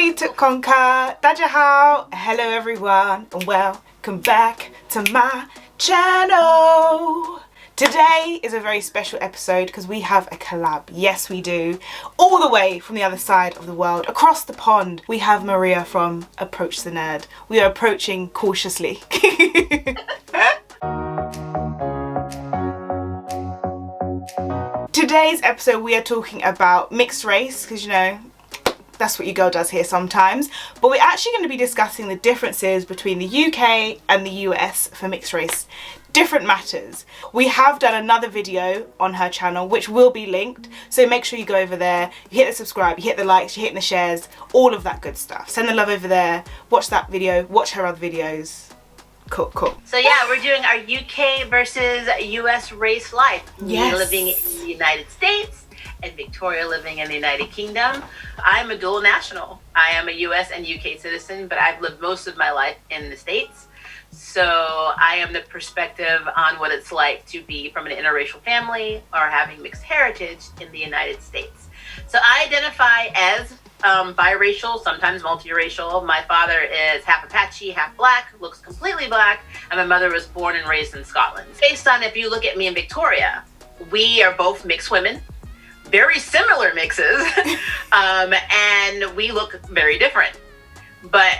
Create to conquer. 大家好. Hello everyone and welcome back to my channel. Today is a very special episode because we have a collab. Yes, we do. All the way from the other side of the world, across the pond, we have Maria from Approach the Nerd. We are approaching cautiously. Today's episode we are talking about mixed race because, you know, that's what your girl does here sometimes. But we're actually going to be discussing the differences between the UK and the US for mixed race. Different matters. We have done another video on her channel which will be linked, so make sure you go over there, you hit the subscribe, you hit the likes, you hit the shares, all of that good stuff. Send the love over there, watch that video, watch her other videos. Cool. So yeah, we're doing our UK versus US race life. Yes. Me living in the United States and Victoria living in the United Kingdom. I'm a dual national. I am a US and UK citizen, but I've lived most of my life in the States. So I am the perspective on what it's like to be from an interracial family or having mixed heritage in the United States. So I identify as biracial, sometimes multiracial. My father is half Apache, half black, looks completely black, and my mother was born and raised in Scotland. Based on, if you look at me and Victoria, we are both mixed women, very similar mixes, and we look very different. But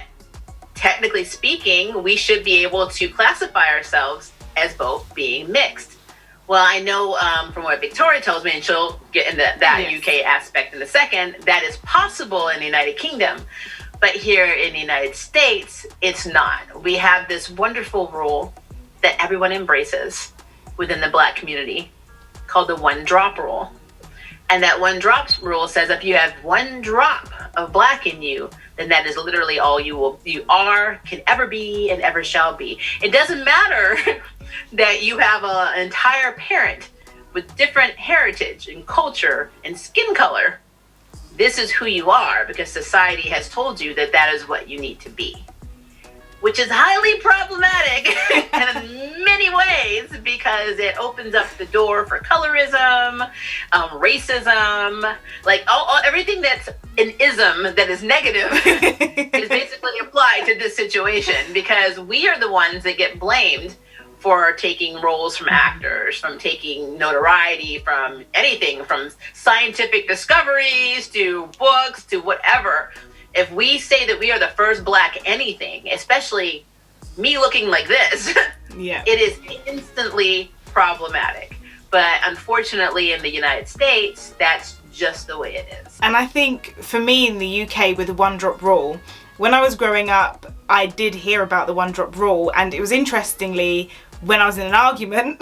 technically speaking, we should be able to classify ourselves as both being mixed. Well, I know from what Victoria tells me, and she'll get into that Yes. UK aspect in a second, that is possible in the United Kingdom. But here in the United States, it's not. We have this wonderful rule that everyone embraces within the Black community called the one drop rule. And that one drop rule says if you have one drop of Black in you, then that is literally all you are, can ever be, and ever shall be. It doesn't matter that you have an entire parent with different heritage and culture and skin color. This is who you are because society has told you that that is what you need to be, which is highly problematic in many ways because it opens up the door for colorism, racism, like everything that's an ism that is negative is basically applied to this situation because we are the ones that get blamed for taking roles from actors, from taking notoriety, from anything, from scientific discoveries to books to whatever. If we say that we are the first Black anything, especially me looking like this, Yeah. it is instantly problematic. But unfortunately in the United States, that's just the way it is. And I think for me in the UK with the one drop rule, when I was growing up, I did hear about the one drop rule, and it was interestingly when I was in an argument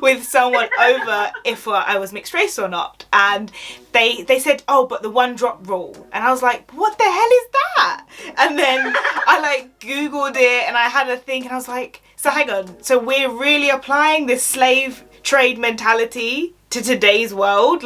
with someone over if I was mixed race or not, and they said, oh, but the one drop rule, and I was like, what the hell is that? And then I googled it and I had a think and I was like, so hang on, so we're really applying this slave trade mentality to today's world,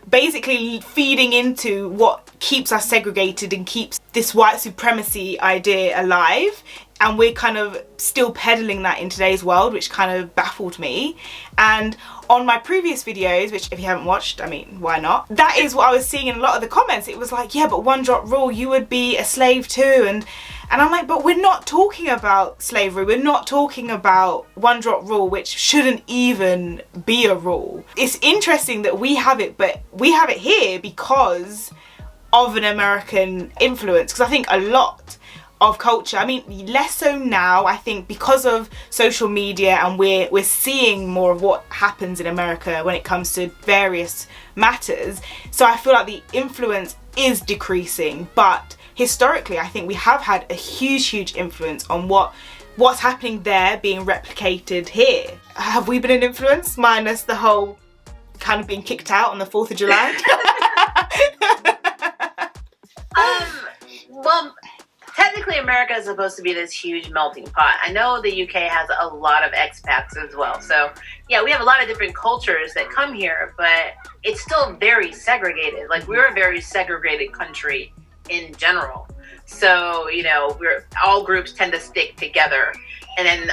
basically feeding into what keeps us segregated and keeps this white supremacy idea alive, and we're kind of still peddling that in today's world, which kind of baffled me. And on my previous videos, which if you haven't watched, I mean, why not? That is what I was seeing in a lot of the comments. It was like, yeah, but one drop rule, you would be a slave too. And I'm like, but we're not talking about slavery. We're not talking about one drop rule, which shouldn't even be a rule. It's interesting that we have it, but we have it here because of an American influence. Because I think a lot of culture, I mean, less so now, I think because of social media, and we're seeing more of what happens in America when it comes to various matters. So I feel like the influence is decreasing, but historically I think we have had a huge influence on what's happening there being replicated here. Have we been an influence, minus the whole kind of being kicked out on the 4th of July? Well, technically America is supposed to be this huge melting pot. I know the UK has a lot of expats as well. So yeah, we have a lot of different cultures that come here, but it's still very segregated. We're a very segregated country in general. So, you know, all groups tend to stick together. And then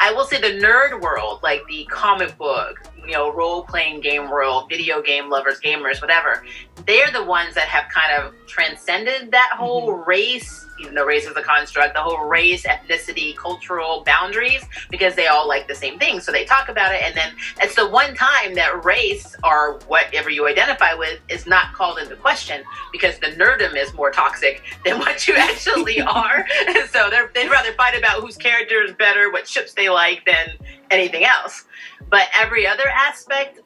I will say the nerd world, like the comic book, role-playing game world, video game lovers, gamers, whatever, they're the ones that have kind of transcended that whole race, even though race is a construct, the whole race, ethnicity, cultural boundaries, because they all like the same thing. So they talk about it, and then it's the one time that race, or whatever you identify with, is not called into question, because the nerdum is more toxic than what you actually are. And so they'd rather fight about whose character is better, what ships they like, than anything else. But every other aspect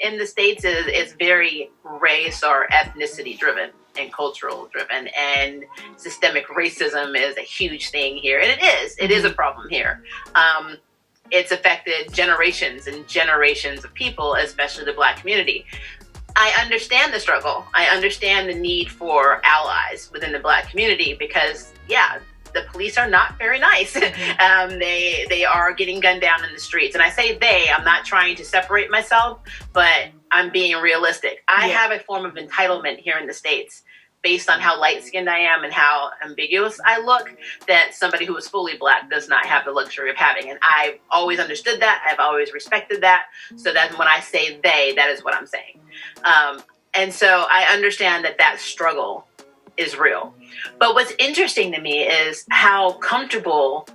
in the States is very race or ethnicity driven and cultural driven, and systemic racism is a huge thing here, and it is a problem here. It's affected generations and generations of people, especially the Black community. I understand the struggle. I understand the need for allies within the Black community, because the police are not very nice. They are getting gunned down in the streets. And I say I'm not trying to separate myself, but I'm being realistic. I have a form of entitlement here in the States based on how light-skinned I am and how ambiguous I look, that somebody who is fully Black does not have the luxury of having. And I've always understood that. I've always respected that. So that when I say that is what I'm saying. And so I understand that struggle is real. But what's interesting to me is how comfortable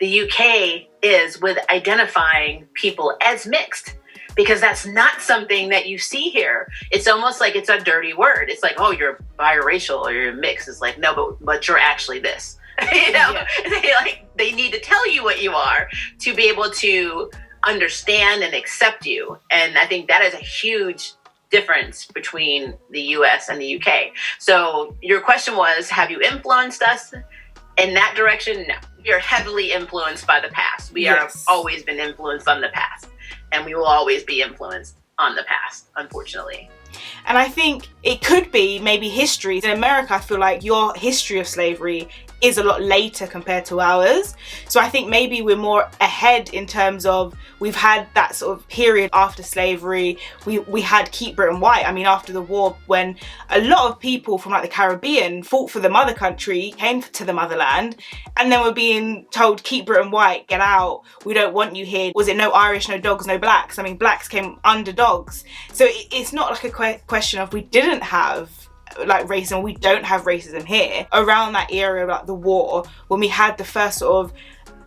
the UK is with identifying people as mixed, because that's not something that you see here. It's almost like it's a dirty word. It's like, oh, you're biracial or you're mixed. It's like, no, but you're actually this. They need to tell you what you are to be able to understand and accept you. And I think that is a huge difference between the US and the UK. So your question was, have you influenced us in that direction? No. We are heavily influenced by the past. We have always been influenced on the past, and we will always be influenced on the past, unfortunately. And I think it could be maybe history. In America, I feel like your history of slavery is a lot later compared to ours. So I think maybe we're more ahead in terms of we've had that sort of period after slavery. We had Keep Britain White. I mean, after the war, when a lot of people from like the Caribbean fought for the mother country, came to the motherland, and then were being told, Keep Britain White, get out. We don't want you here. Was it no Irish, no dogs, no blacks? I mean, blacks came under dogs. So it's not like a question of we didn't have like racism, we don't have racism here. Around that era of like the war, when we had the first sort of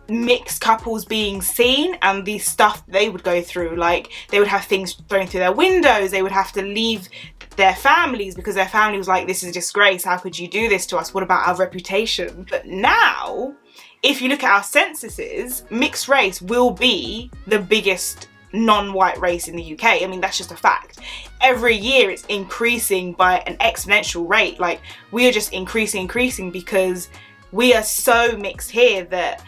mixed couples being seen and the stuff they would go through, like they would have things thrown through their windows, they would have to leave their families because their family was like, this is a disgrace, how could you do this to us, what about our reputation? But now, if you look at our censuses, mixed race will be the biggest non-white race in the UK. I mean, that's just a fact. Every year it's increasing by an exponential rate. Like, we are just increasing because we are so mixed here that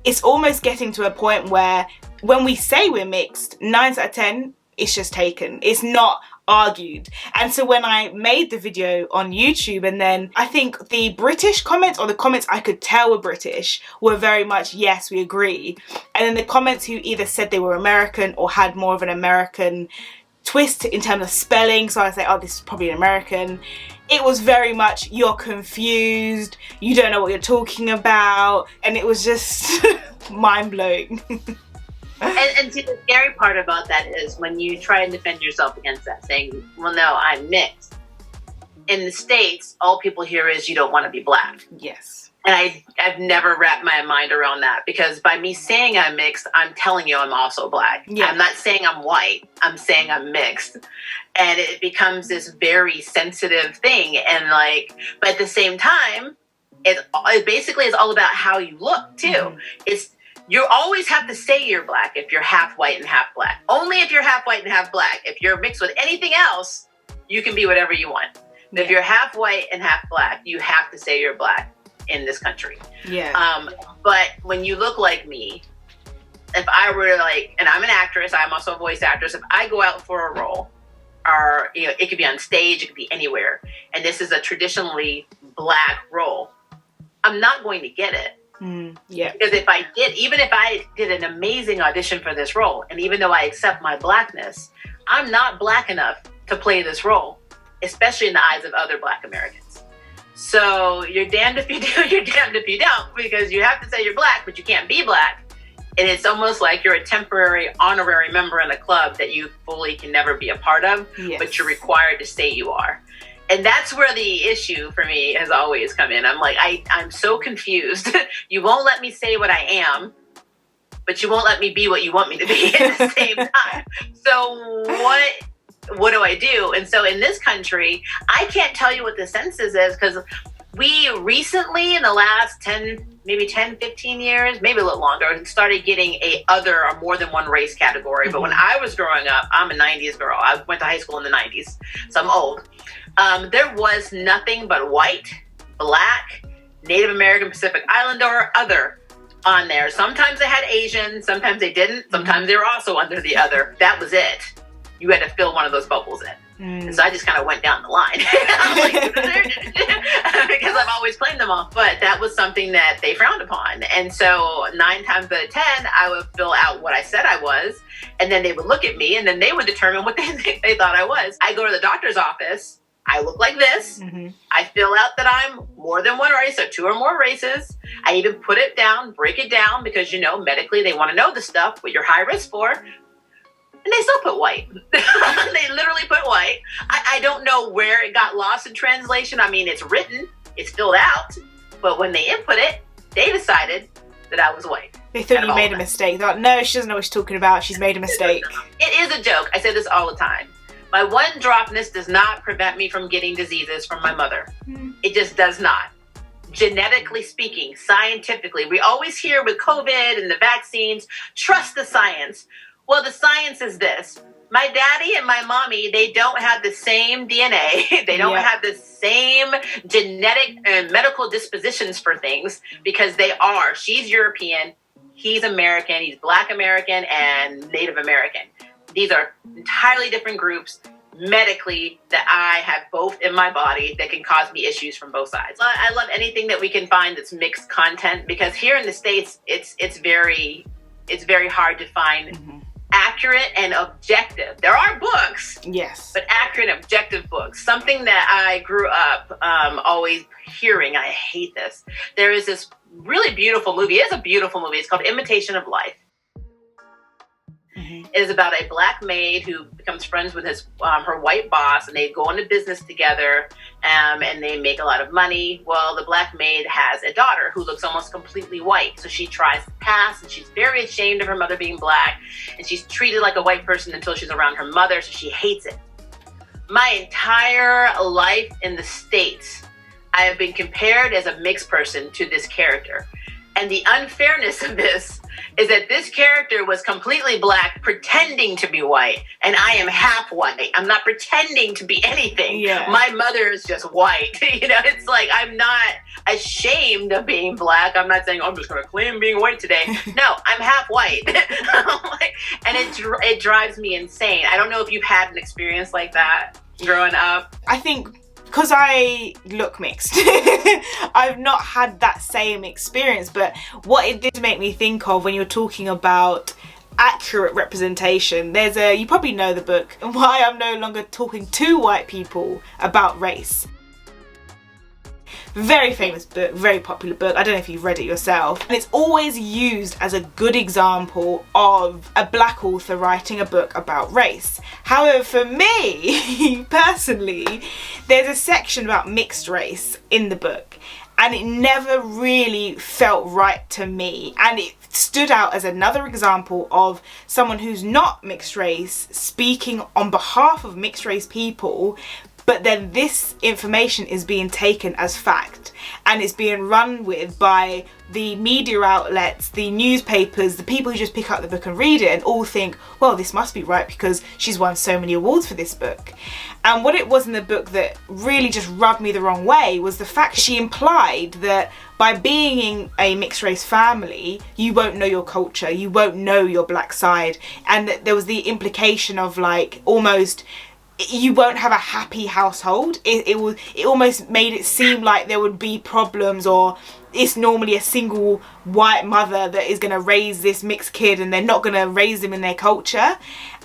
it's almost getting to a point where when we say we're mixed, 9 out of 10, it's just taken. It's not argued. And so when I made the video on YouTube, and then I think the British comments, or the comments I could tell were British, were very much, yes, we agree. And then the comments who either said they were American or had more of an American twist in terms of spelling, so I say, oh, this is probably an American, it was very much, you're confused, you don't know what you're talking about, and it was just mind-blowing. And see, the scary part about that is when you try and defend yourself against that, saying, well, no, I'm mixed. In the States, all people hear is you don't want to be Black. Yes. And I've never wrapped my mind around that, because by me saying I'm mixed, I'm telling you I'm also Black. Yeah. I'm not saying I'm white. I'm saying I'm mixed. And it becomes this very sensitive thing. And like, but at the same time, it basically is all about how you look too. Mm-hmm. You always have to say you're Black if you're half white and half Black. Only if you're half white and half Black. If you're mixed with anything else, you can be whatever you want. Yeah. If you're half white and half Black, you have to say you're Black in this country. Yeah. But when you look like me, if I were like, and I'm an actress, I'm also a voice actress, if I go out for a role, or it could be on stage, it could be anywhere, and this is a traditionally Black role, I'm not going to get it. Yeah. Because even if I did an amazing audition for this role, and even though I accept my Blackness, I'm not Black enough to play this role, especially in the eyes of other Black Americans. So you're damned if you do, you're damned if you don't, because you have to say you're Black, but you can't be Black And it's almost like you're a temporary honorary member in a club that you fully can never be a part of, but you're required to say you are. And that's where the issue for me has always come in. I'm like, I'm so confused. You won't let me say what I am, but you won't let me be what you want me to be at the same time. So what do I do? And so in this country, I can't tell you what the census is, because we recently, in the last 15 years, maybe a little longer, started getting a more than one race category. Mm-hmm. But when I was growing up, I'm a 90s girl. I went to high school in the 90s, so I'm old. There was nothing but white, black, Native American, Pacific Islander, or other on there. Sometimes they had Asian, sometimes they didn't. Sometimes they were also under the other. That was it. You had to fill one of those bubbles in. And so I just kind of went down the line. I'm like, because I've always claimed them all. But that was something that they frowned upon. And so 9 times out of 10, I would fill out what I said I was. And then they would look at me, and then they would determine what they thought I was. I go to the doctor's office. I look like this. Mm-hmm. I fill out that I'm more than one race, or 2 or more races. I even put it down, break it down, because, medically they want to know the stuff, what you're high risk for. And they still put white. They literally put white. I don't know where it got lost in translation. I mean, it's written, it's filled out, but when they input it, they decided that I was white. They thought you made a mistake. They thought, no, she doesn't know what she's talking about. She's made a mistake. It is a joke. I say this all the time. My one-dropness does not prevent me from getting diseases from my mother. It just does not. Genetically speaking, scientifically, we always hear with COVID and the vaccines, trust the science. Well, the science is this. My daddy and my mommy, they don't have the same DNA. They don't have the same genetic and medical dispositions for things, because she's European, he's American, he's Black American and Native American. These are entirely different groups medically that I have both in my body that can cause me issues from both sides. I love anything that we can find that's mixed content, because here in the States, it's very hard to find accurate and objective. There are books, yes, but accurate and objective books. Something that I grew up always hearing, I hate this. There is this really beautiful movie. It's a beautiful movie. It's called Imitation of Life. It is about a Black maid who becomes friends with her white boss, and they go into business together, and they make a lot of money. Well, the Black maid has a daughter who looks almost completely white, so she tries to pass, and she's very ashamed of her mother being Black, and she's treated like a white person until she's around her mother, so she hates it. My entire life in the States, I have been compared as a mixed person to this character. And the unfairness of this is that this character was completely Black, pretending to be white, and I am half white. I'm not pretending to be anything. Yeah. My mother is just white. It's like, I'm not ashamed of being Black. I'm not saying, I'm just going to claim being white today. No, I'm half white. And it drives me insane. I don't know if you've had an experience like that growing up. I think because I look mixed, I've not had that same experience, but what it did make me think of when you were talking about accurate representation, you probably know the book, Why I'm No Longer Talking to White People About Race. Very famous book, very popular book. I don't know if you've read it yourself. And it's always used as a good example of a Black author writing a book about race. However, for me, personally, there's a section about mixed race in the book, and it never really felt right to me. And it stood out as another example of someone who's not mixed race speaking on behalf of mixed race people, but then this information is being taken as fact, and it's being run with by the media outlets, the newspapers, the people who just pick up the book and read it and all think, well, this must be right because she's won so many awards for this book. And what it was in the book that really just rubbed me the wrong way was the fact she implied that by being in a mixed race family, you won't know your culture, you won't know your Black side. And there was the implication of like almost you won't have a happy household. It almost made it seem like there would be problems, or it's normally a single white mother that is going to raise this mixed kid and they're not going to raise them in their culture.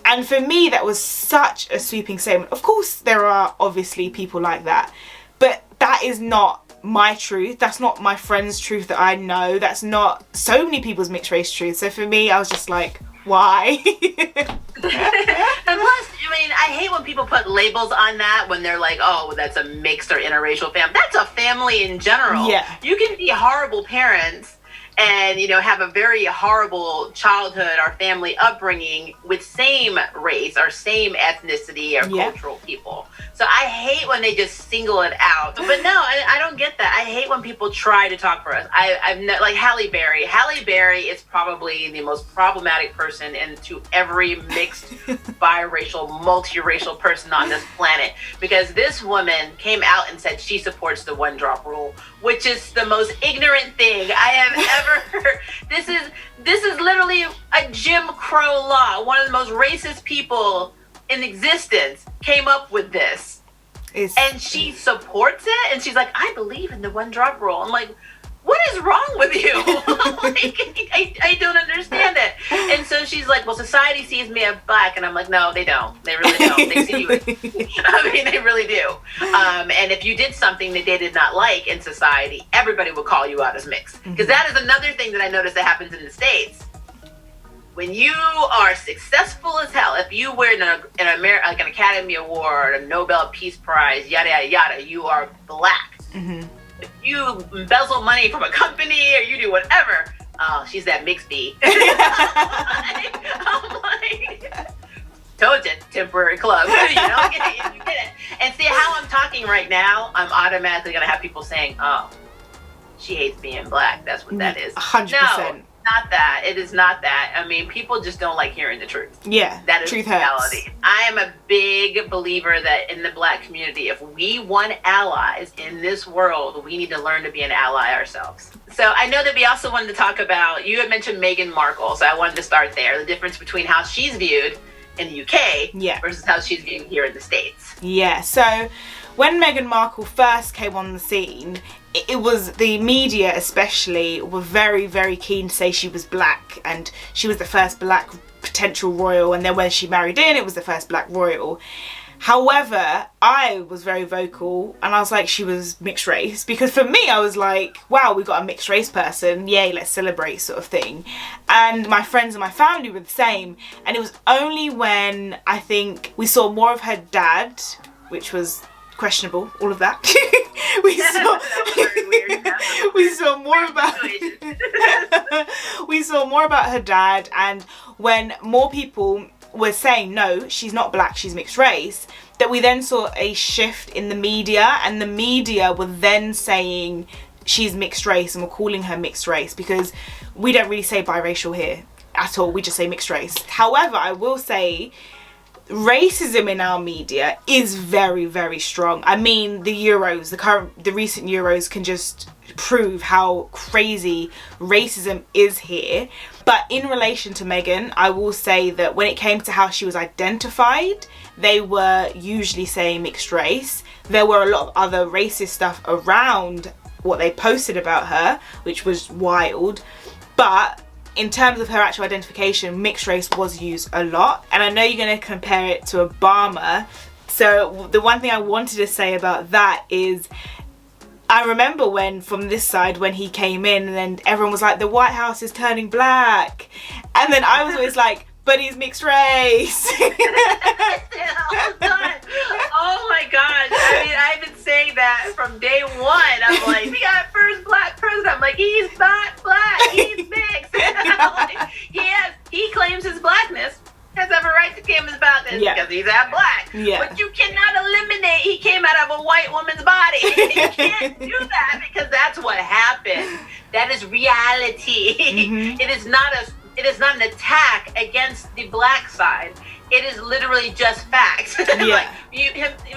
And for me, that was such a sweeping statement. Of course, there are obviously people like that, but that is not my truth. That's not my friend's truth that I know. That's not so many people's mixed race truth. So for me, I was just like, why? And plus, I mean, I hate when people put labels on that when they're like, oh, that's a mixed or interracial family. That's a family in general. Yeah. You can be horrible parents and, you know, have a very horrible childhood or family upbringing with same race or same ethnicity or cultural people. So I hate when they just single it out. But no, I don't get that. I hate when people try to talk for us. Like Halle Berry. Halle Berry is probably the most problematic person into every mixed, biracial, multiracial person on this planet. Because this woman came out and said she supports the one drop rule, which is the most ignorant thing I have ever heard. This is literally a Jim Crow law. One of the most racist people in existence came up with this. And she supports it, and she's like, I believe in the one drop rule. I'm like, what is wrong with you? Like, I don't understand it. And so she's like, well, society sees me as black. And I'm like, no, they don't. They really don't. They see you. I mean, they really do. And if you did something that they did not like in society, everybody would call you out as mixed. Because that is another thing that I noticed that happens in the States. When you are successful as hell, if you win like an Academy Award, a Nobel Peace Prize, yada, yada, yada, you are black. If you embezzle money from a company or you do whatever, oh, she's that mixed bee. I'm like, told you, temporary club. You know, you get it. And see how I'm talking right now, I'm automatically going to have people saying, oh, she hates being black. That's what that is. 100%. No. Not that. It is not that. I mean, people just don't like hearing the truth. Yeah, that is truth reality. hurts. I am a big believer that in the black community, if we want allies in this world, we need to learn to be an ally ourselves. So I know that we also wanted to talk about, you had mentioned Meghan Markle, so I wanted to start there. The difference between how she's viewed in the UK versus how she's viewed here in the States. Yeah, so when Meghan Markle first came on the scene, it was the media especially were very, very keen to say she was black and she was the first black potential royal, and then when she married in, it was the first black royal. However, I was very vocal and I was like, she was mixed race, because for me I was like, wow, we got a mixed race person, yay, let's celebrate, sort of thing. And my friends and my family were the same, and it was only when I think we saw more of her dad, which was questionable, all of that. we saw more about we saw more about her dad, and when more people were saying no, she's not black, she's mixed race, that we then saw a shift in the media, and the media were then saying she's mixed race and we're calling her mixed race, because we don't really say biracial here at all, we just say mixed race. However, I will say racism in our media is very, very strong. I mean, the recent Euros can just prove how crazy racism is here. But in relation to Meghan, I will say that when it came to how she was identified, they were usually saying mixed race. There were a lot of other racist stuff around what they posted about her, which was wild. But in terms of her actual identification, mixed race was used a lot. And I know you're going to compare it to Obama. So the one thing I wanted to say about that is, I remember when, from this side, when he came in and then everyone was like, the White House is turning black. And then I was always like, but he's mixed race. Oh my gosh. I mean, I've been saying that from day one. I'm like, we got first black president. I'm like, he's not black, he's mixed. Like, he claims his blackness, has every right to claim his blackness because he's that black. But you cannot eliminate he came out of a white woman's body. You can't do that, because that's what happened. That is reality. It is not an attack against the black side. It is literally just facts. Like you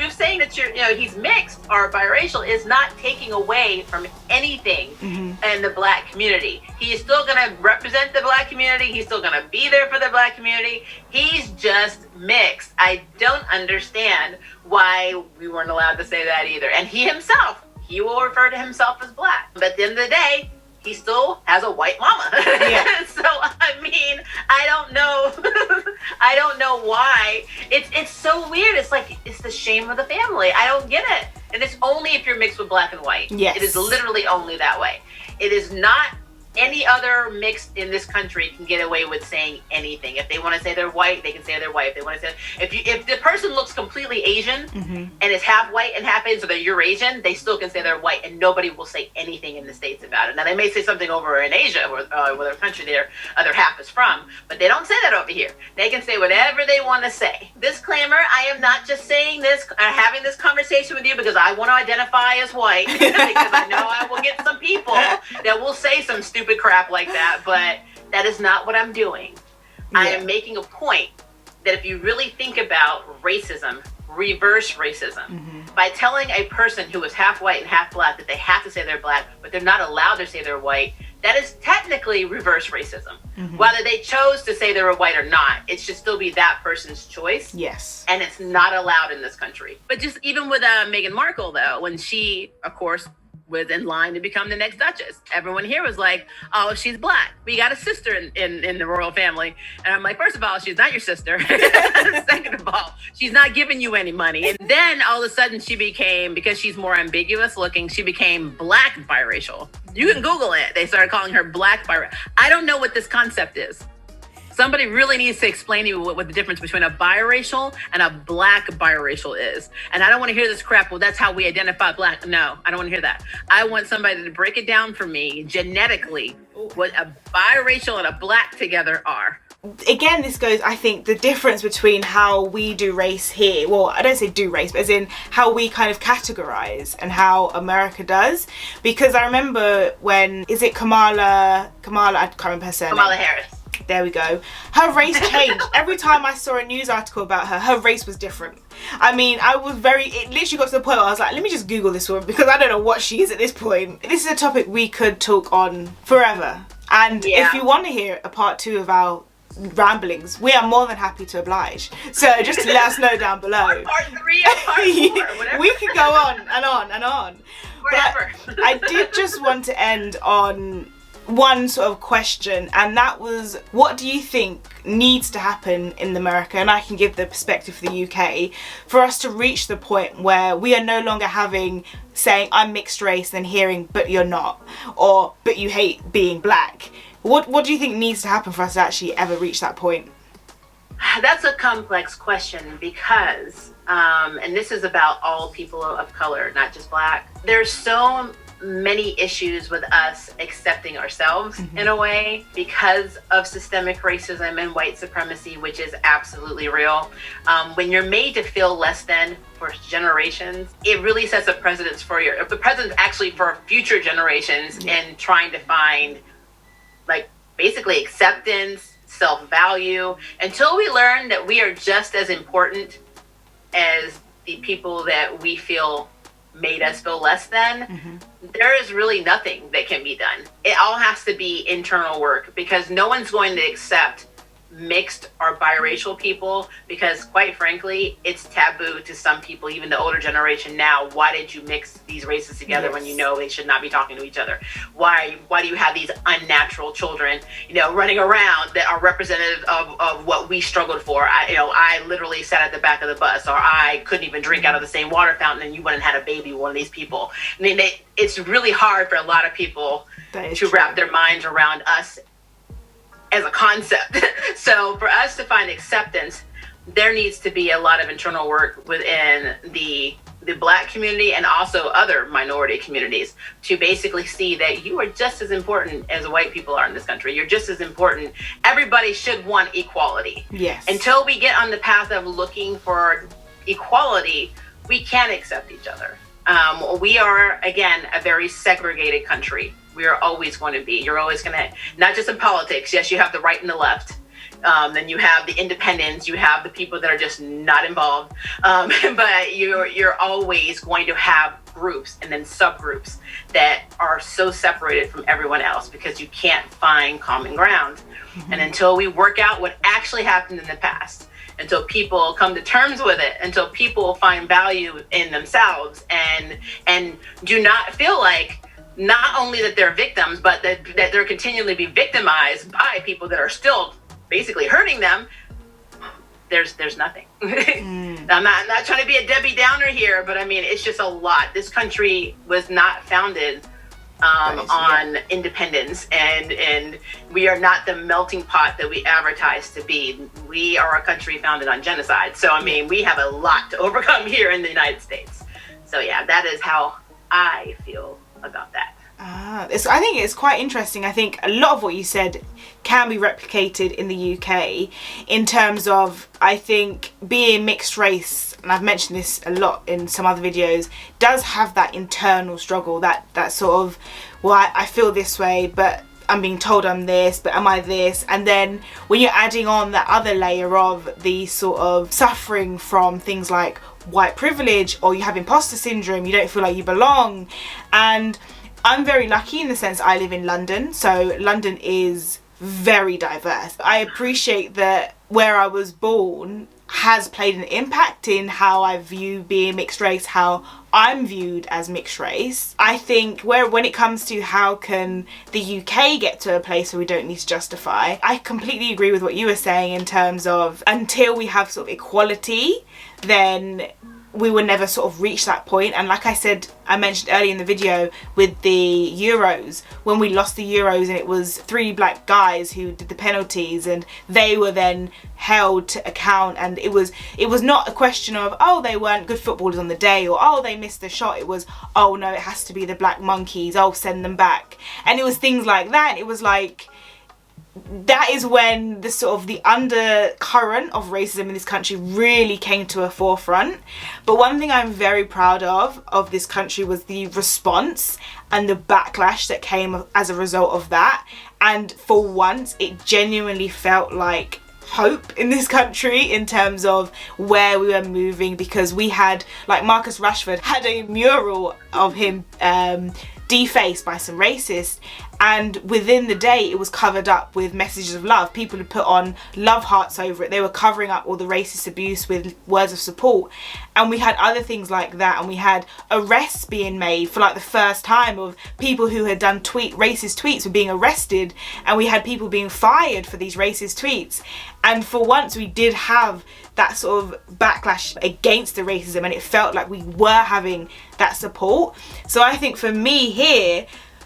saying that he's mixed or biracial is not taking away from anything in the black community. He is still going to represent the black community. He's still going to be there for the black community. He's just mixed. I don't understand why we weren't allowed to say that either. And he will refer to himself as black. But at the end of the day, he still has a white mama. So I mean, I don't know why. It's so weird. It's like, it's the shame of the family. I don't get it. And it's only if you're mixed with black and white. Yes. It is literally only that way. It is not any other mix in this country can get away with saying anything. If they want to say they're white, they can say they're white. If they want to say, if the person looks completely Asian and is half white and half Asian, so they're Eurasian, they still can say they're white, and nobody will say anything in the States about it. Now they may say something over in Asia, where the country their other half is from, but they don't say that over here. They can say whatever they want to say. Disclaimer: I am not just saying this, having this conversation with you because I want to identify as white, because I know I will get some people that will say some stupid crap like that, but that is not what I'm doing. Yeah. I am making a point that if you really think about racism, reverse racism, by telling a person who is half white and half black that they have to say they're black, but they're not allowed to say they're white, that is technically reverse racism. Whether they chose to say they were white or not, it should still be that person's choice. Yes. And it's not allowed in this country. But just even with Meghan Markle, though, when she, of course, was in line to become the next Duchess, everyone here was like, oh, she's black. We got a sister in the royal family. And I'm like, first of all, she's not your sister. Second of all, she's not giving you any money. And then all of a sudden she became, because she's more ambiguous looking, she became black biracial. You can Google it. They started calling her black biracial. I don't know what this concept is. Somebody really needs to explain to you what the difference between a biracial and a black biracial is. And I don't want to hear this crap, well, that's how we identify black. No, I don't want to hear that. I want somebody to break it down for me genetically what a biracial and a black together are. Again, this goes, I think, the difference between how we do race here. Well, I don't say do race, but as in how we kind of categorize and how America does. Because I remember when, is it Kamala, I can't remember her surname. Kamala Harris. There we go. Her race changed. Every time I saw a news article about her race was different. I mean, it literally got to the point where I was like, let me just Google this woman because I don't know what she is at this point. This is a topic we could talk on forever. And if you want to hear a part 2 of our ramblings, we are more than happy to oblige. So just let us know down below. Part 3 or part 4, whatever. We could go on and on and on. Whatever. But I did just want to end on one sort of question, and that was, what do you think needs to happen in America, and I can give the perspective for the UK, for us to reach the point where we are no longer saying I'm mixed race and hearing but you're not, or but you hate being black. What do you think needs to happen for us to actually ever reach that point? That's a complex question because and this is about all people of color, not just black. There's so many issues with us accepting ourselves in a way because of systemic racism and white supremacy, which is absolutely real. When you're made to feel less than for generations, it really sets a precedence for actually for future generations in trying to find like basically acceptance, self-value, until we learn that we are just as important as the people that we feel made us feel less than. There is really nothing that can be done. It all has to be internal work because no one's going to accept mixed or biracial people because, quite frankly, it's taboo to some people, even the older generation now. Why did you mix these races together when you know they should not be talking to each other? Why do you have these unnatural children, running around that are representative of what we struggled for? I literally sat at the back of the bus, or I couldn't even drink out of the same water fountain, and you went and had a baby with one of these people. I mean, it's really hard for a lot of people to wrap their minds around us as a concept. So for us to find acceptance, there needs to be a lot of internal work within the black community and also other minority communities to basically see that you are just as important as white people are in this country. You're just as important. Everybody should want equality. Yes. Until we get on the path of looking for equality, we can't accept each other. We are, again, a very segregated country. We are always going to be. You're always going to, not just in politics. Yes, you have the right and the left. Then you have the independents. You have the people that are just not involved. But you're always going to have groups and then subgroups that are so separated from everyone else because you can't find common ground. And until we work out what actually happened in the past, until people come to terms with it, until people find value in themselves and do not feel like not only that they're victims, but that they're continually be victimized by people that are still basically hurting them, there's nothing. I'm not trying to be a Debbie Downer here, but I mean, it's just a lot. This country was not founded on independence, and we are not the melting pot that we advertise to be. We are a country founded on genocide. So I mean, we have a lot to overcome here in the United States. So yeah, that is how I feel about that. I think it's quite interesting. I think a lot of what you said can be replicated in the UK in terms of, I think, being mixed race, and I've mentioned this a lot in some other videos, does have that internal struggle, that sort of, well, I feel this way, but I'm being told I'm this, but am I this? And then when you're adding on that other layer of the sort of suffering from things like white privilege, or you have imposter syndrome, you don't feel like you belong. And I'm very lucky in the sense I live in London, so London is very diverse. I appreciate that where I was born has played an impact in how I view being mixed race, how I'm viewed as mixed race. I think when it comes to how can the UK get to a place where we don't need to justify, I completely agree with what you were saying in terms of until we have sort of equality, then we will never sort of reach that point. And like I said, I mentioned earlier in the video with the Euros, when we lost the Euros and it was 3 black guys who did the penalties and they were then held to account, and it was not a question of, oh, they weren't good footballers on the day, or oh, they missed the shot. It was, oh no, it has to be the black monkeys, I'll send them back. And it was things like that. And it was like, that is when the sort of the undercurrent of racism in this country really came to a forefront. But one thing I'm very proud of this country was the response and the backlash that came as a result of that. And for once, it genuinely felt like hope in this country in terms of where we were moving, because we had, like, Marcus Rashford had a mural of him defaced by some racists, and within the day it was covered up with messages of love. People had put on love hearts over it. They were covering up all the racist abuse with words of support. And we had other things like that, and we had arrests being made for like the first time of people who had done racist tweets were being arrested, and we had people being fired for these racist tweets. And for once we did have that sort of backlash against the racism, and it felt like we were having that support. So I think for me here,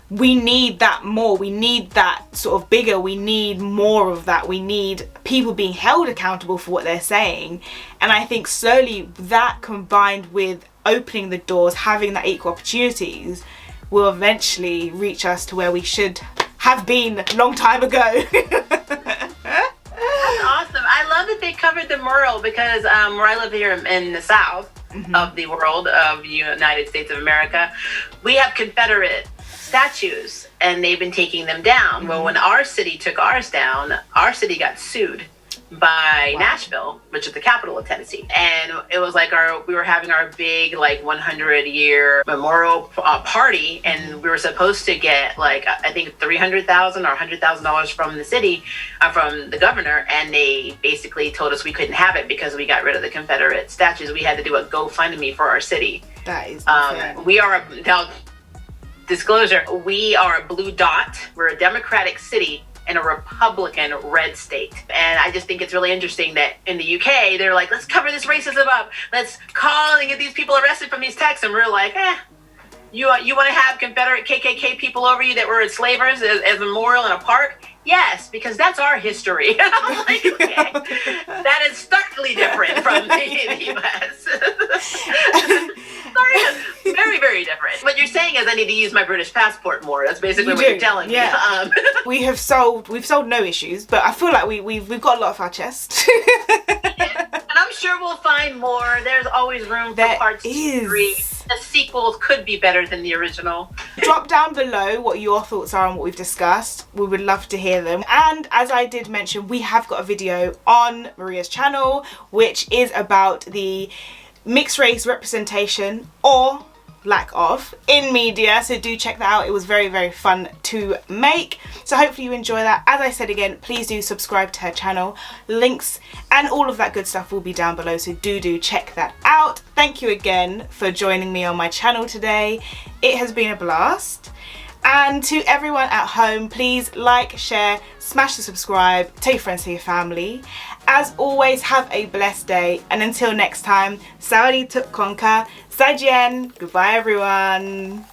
we need that more. We need that sort of bigger. We need more of that. We need people being held accountable for what they're saying. And I think slowly that, combined with opening the doors, having that equal opportunities, will eventually reach us to where we should have been a long time ago. That's awesome. I love that they covered the mural, because where I live here in the South of the world, of the United States of America, we have Confederate statues, and they've been taking them down. Well, when our city took ours down, our city got sued by Nashville, which is the capital of Tennessee. And it was like we were having our big like 100-year memorial party, and we were supposed to get like, I think $300,000 or $100,000 from the city, from the governor, and they basically told us we couldn't have it because we got rid of the Confederate statues. We had to do a GoFundMe for our city. That is we are now, disclosure, we are a blue dot. We're a Democratic city in a Republican red state. And I just think it's really interesting that in the UK, they're like, let's cover this racism up. Let's call and get these people arrested from these texts. And we're like, you want to have Confederate KKK people over you that were enslavers as a memorial in a park? Yes, because that's our history. I'm like, okay, that is starkly different from the US. Very, very different. What you're saying is I need to use my British passport more. That's basically what you're telling me. We've solved no issues, but I feel like we've got a lot off our chest. And I'm sure we'll find more. There's always room for parts 2, 3. The sequels could be better than the original. Drop down below what your thoughts are on what we've discussed. We would love to hear them. And as I did mention, we have got a video on Maria's channel, which is about the mixed race representation, or lack of, in media. So do check that out. It was very, very fun to make. So hopefully you enjoy that. As I said again, please do subscribe to her channel. Links and all of that good stuff will be down below. So do check that out. Thank you again for joining me on my channel today. It has been a blast. And to everyone at home, please like, share, smash the subscribe, tell your friends, tell your family. As always, have a blessed day. And until next time, Sawadee Tuk Konka, Sajien. Goodbye, everyone.